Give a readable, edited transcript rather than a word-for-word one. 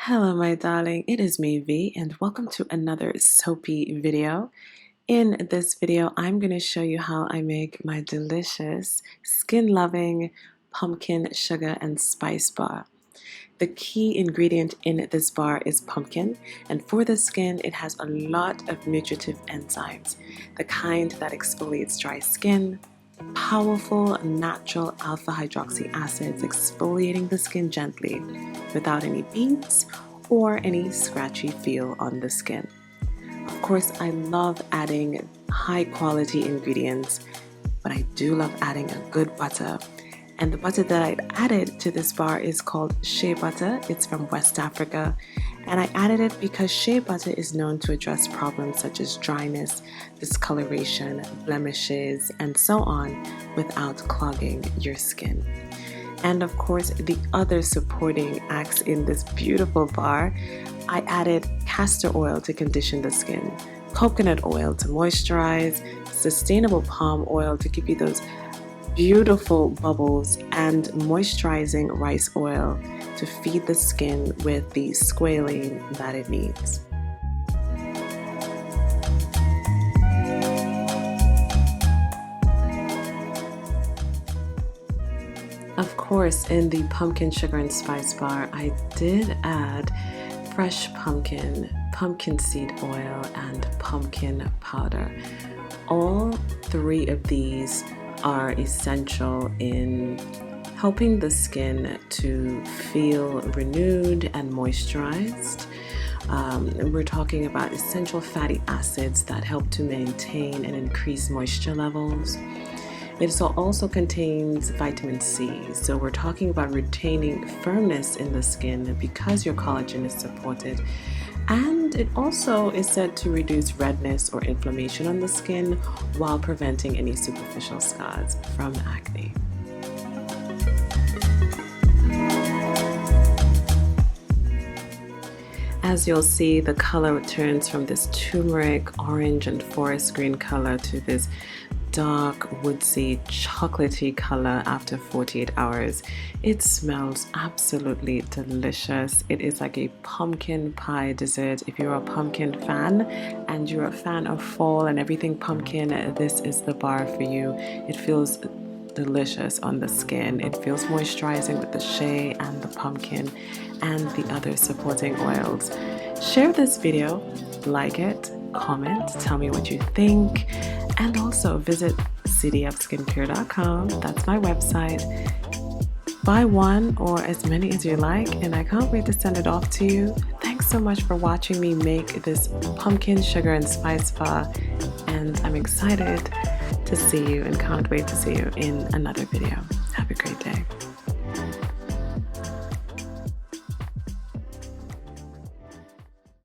Hello my darling, it is me V and welcome to another soapy video. In this video I'm going to show you how I make my delicious skin-loving pumpkin sugar and spice bar. The key ingredient in this bar is pumpkin, and for the skin it has a lot of nutritive enzymes, the kind that exfoliates dry skin, powerful natural alpha hydroxy acids exfoliating the skin gently without any beads or any scratchy feel on the skin. Of course, I love adding high quality ingredients, but I do love adding a good butter. And the butter that I added to this bar is called shea butter. It's from West Africa. And I added it because shea butter is known to address problems such as dryness, discoloration, blemishes, and so on without clogging your skin. And of course, the other supporting acts in this beautiful bar, I added castor oil to condition the skin, coconut oil to moisturize, sustainable palm oil to give you those beautiful bubbles, and moisturizing rice oil to feed the skin with the squalene that it needs. Of course, in the pumpkin sugar and spice bar, I did add fresh pumpkin, pumpkin seed oil, and pumpkin powder. All three of these are essential in helping the skin to feel renewed and moisturized. We're talking about essential fatty acids that help to maintain and increase moisture levels. It also contains vitamin C, so we're talking about retaining firmness in the skin because your collagen is supported. And it also is said to reduce redness or inflammation on the skin while preventing any superficial scars from acne. As you'll see, the color turns from this turmeric, orange, and forest green color to this dark, woodsy, chocolatey color after 48 hours. It smells absolutely delicious. It is like a pumpkin pie dessert. If you're a pumpkin fan and you're a fan of fall and everything pumpkin, this is the bar for you. It feels delicious on the skin. It feels moisturizing with the shea and the pumpkin and the other supporting oils. Share this video, like it, comment, tell me what you think, and also visit cdfskincare.com. That's my website. Buy one or as many as you like, and I can't wait to send it off to you. Thanks so much for watching me make this pumpkin sugar and spice bar, and I'm excited to see you and can't wait to see you in another video. Have a great day.